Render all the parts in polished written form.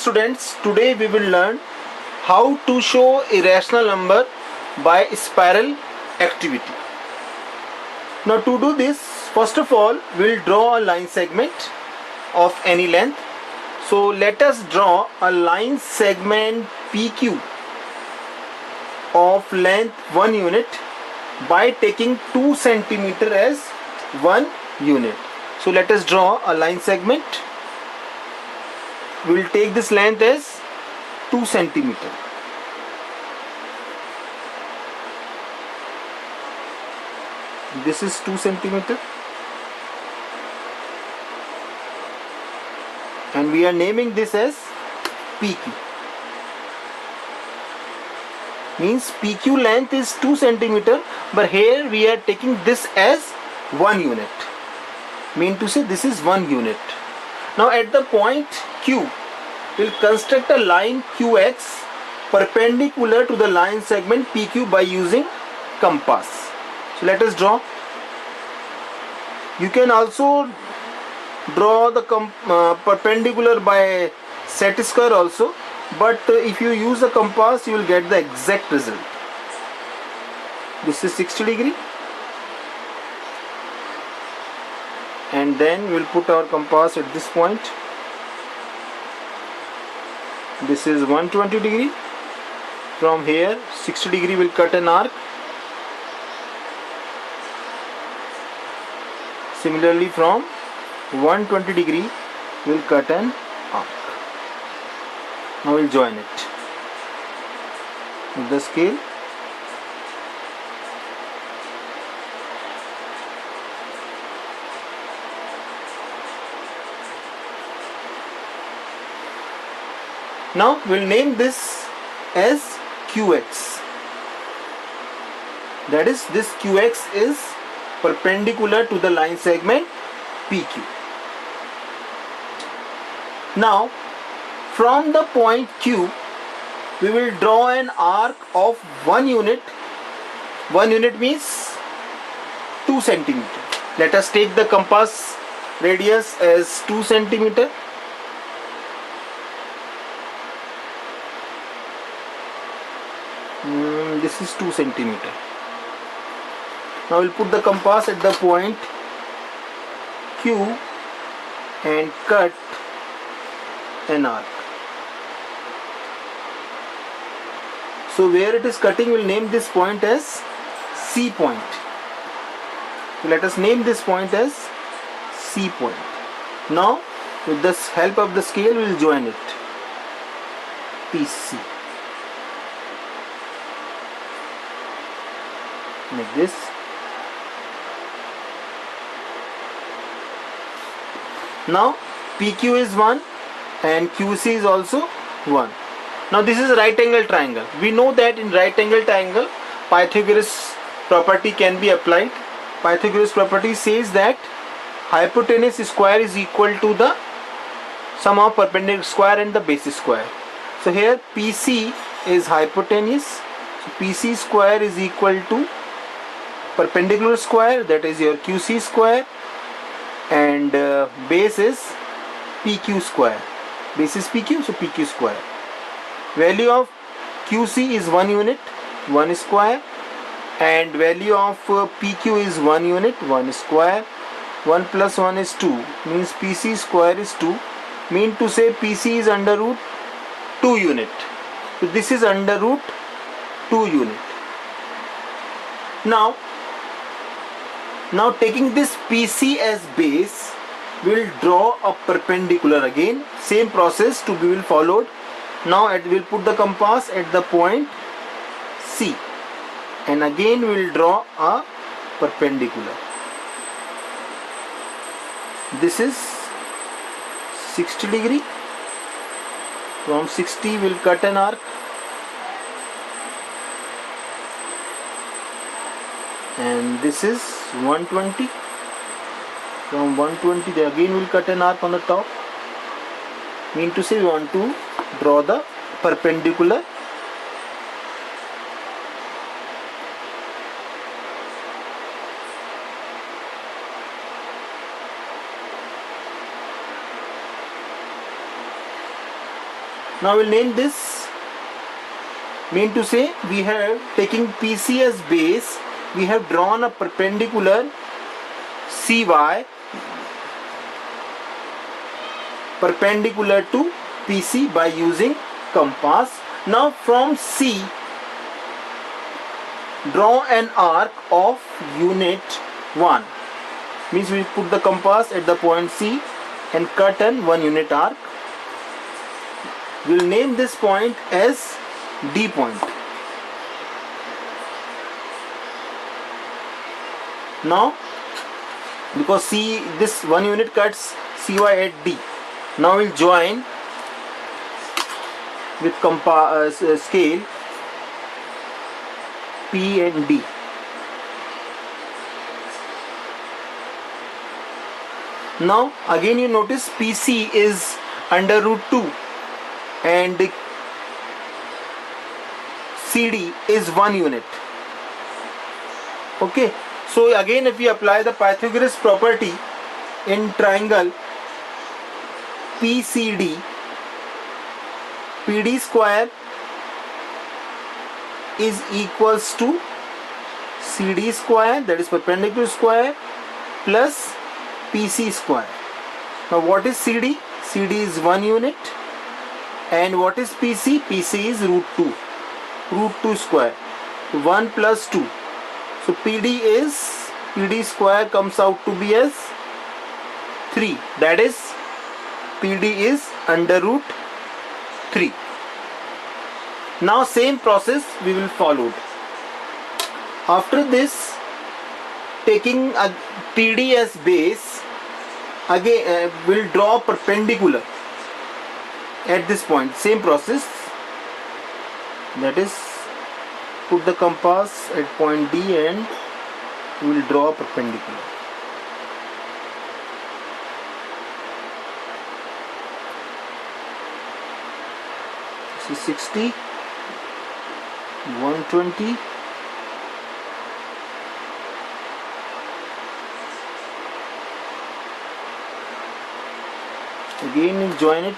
students, today we will learn how to show irrational number by spiral activity. Now to do this, first of all, we'll draw a line segment of any length. So let us draw a line segment PQ of length 1 unit by taking 2 centimeter as 1 unit. So let us draw a line segment. We will take this length as 2 centimeter. This is 2 centimeter. And we are naming this as PQ. Means PQ length is 2 centimeter, but here we are taking this as 1 unit. Mean to say this is 1 unit. Now at the point Q, we'll construct a line QX perpendicular to the line segment PQ by using compass. So let us draw. You can also draw the perpendicular by set square also, but if you use a compass you will get the exact result. This is 60 degree, and then we will put our compass at this point. This is 120 degree. From here 60 degree will cut an arc. Similarly from 120 degree will cut an arc. Now we'll join it with the scale. Now we'll name this as QX. That is, this QX is perpendicular to the line segment PQ. Now from the point Q, we will draw an arc of 1 unit. 1 unit means 2 centimeter. Let us take the compass radius as 2 centimeter. This is 2 centimeter. Now we'll put the compass at the point Q and cut an arc. So where it is cutting, we'll name this point as C point. So let us name this point as C point. Now with the help of the scale, we will join it. PC. Like this. Now PQ is 1 and QC is also 1. Now this is a right angle triangle. We know that in right angle triangle Pythagoras property can be applied. Pythagoras property says that hypotenuse square is equal to the sum of perpendicular square and the base square. So here PC is hypotenuse. So PC square is equal to perpendicular square, that is your QC square, and base is PQ square. Base is PQ, so PQ square. Value of QC is 1 unit, 1 square, and value of PQ is 1 unit, 1 square. 1 plus 1 is 2, means PC square is 2. Mean to say PC is under root 2 unit. So this is under root 2 unit. Now taking this PC as base, we will draw a perpendicular again. Same process to be followed. Now we will put the compass at the point C, and again we will draw a perpendicular. This is 60 degree. From 60 we will cut an arc. And this is 120. From 120 they again will cut an arc on the top. Mean to say we want to draw the perpendicular. Now we'll name this, mean to say we have taking PC as base, we have drawn a perpendicular CY perpendicular to PC by using compass. Now from C, draw an arc of unit 1. Means we put the compass at the point C and cut an 1 unit arc. We'll name this point as D point. Now because C, this 1 unit cuts CY at D. Now we'll join with scale P and D. Now again you notice PC is under root 2 and CD is 1 unit. Okay, so again if we apply the Pythagoras property in triangle PCD, PD square is equals to CD square, that is perpendicular square, plus PC square. Now what is CD? CD is 1 unit. And what is PC? PC is root 2. Root 2 square. 1 plus 2. So PD square comes out to be as 3. That is PD is under root 3. Now same process we will follow. After this, taking a PD as base, again will draw perpendicular at this point. Same process, that is put the compass at point D and we will draw a perpendicular. This is 60, 120, again you join it.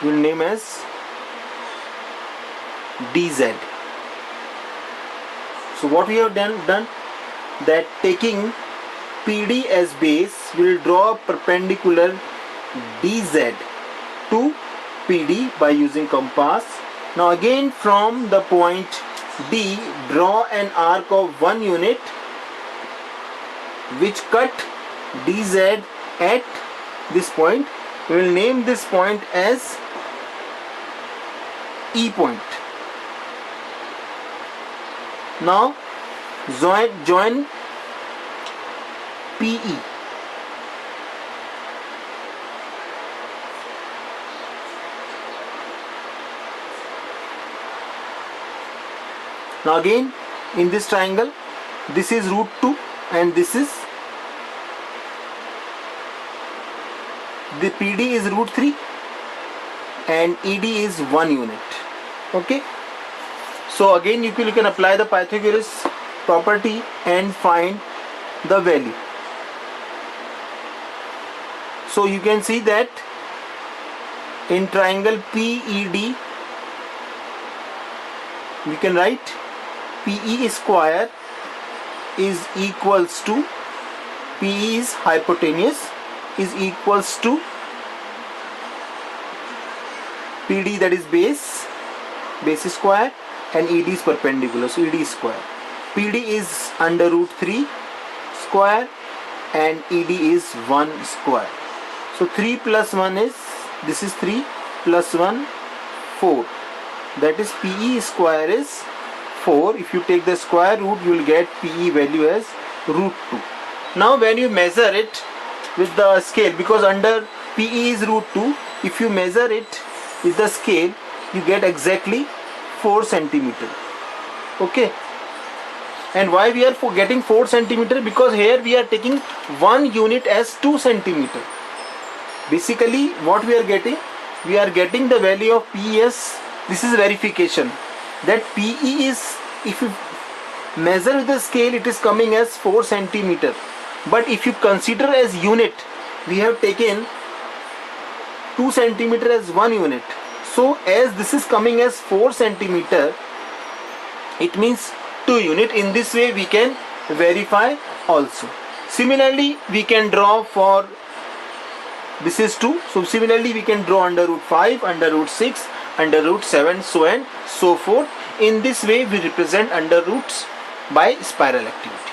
We'll name as DZ. So what we have done that taking PD as base, will draw a perpendicular DZ to PD by using compass. Now again from the point D, draw an arc of 1 unit which cut DZ at this point. We will name this point as E point. Now join PE. Now again in this triangle, this is root 2 and this is the PD is root 3 and ED is 1 unit. Okay, so again you can apply the Pythagoras property and find the value. So you can see that in triangle PED we can write PE square is equals to, PE is hypotenuse, is equals to PD, that is base square, and ED is perpendicular, so ED square. PD is under root 3 square and ED is 1 square. So 3 plus 1 is, this is 3 plus 1, 4. That is PE square is 4. If you take the square root, you will get PE value as root 2. Now when you measure it with the scale, because under PE is root 2, if you measure it with the scale, you get exactly 4 centimeter. Okay. And why we are getting 4 centimeter? Because here we are taking 1 unit as 2 centimeter. Basically what we are getting, we are getting the value of PES. This is verification that PE is, if you measure with the scale, it is coming as 4 centimeter. But if you consider as unit, we have taken 2 centimeter as 1 unit. So as this is coming as 4 centimeter, it means 2 unit. In this way we can verify also. Similarly we can draw for, this is 2, so similarly we can draw under root 5, under root 6, under root 7, so and so forth. In this way we represent under roots by spiral activity.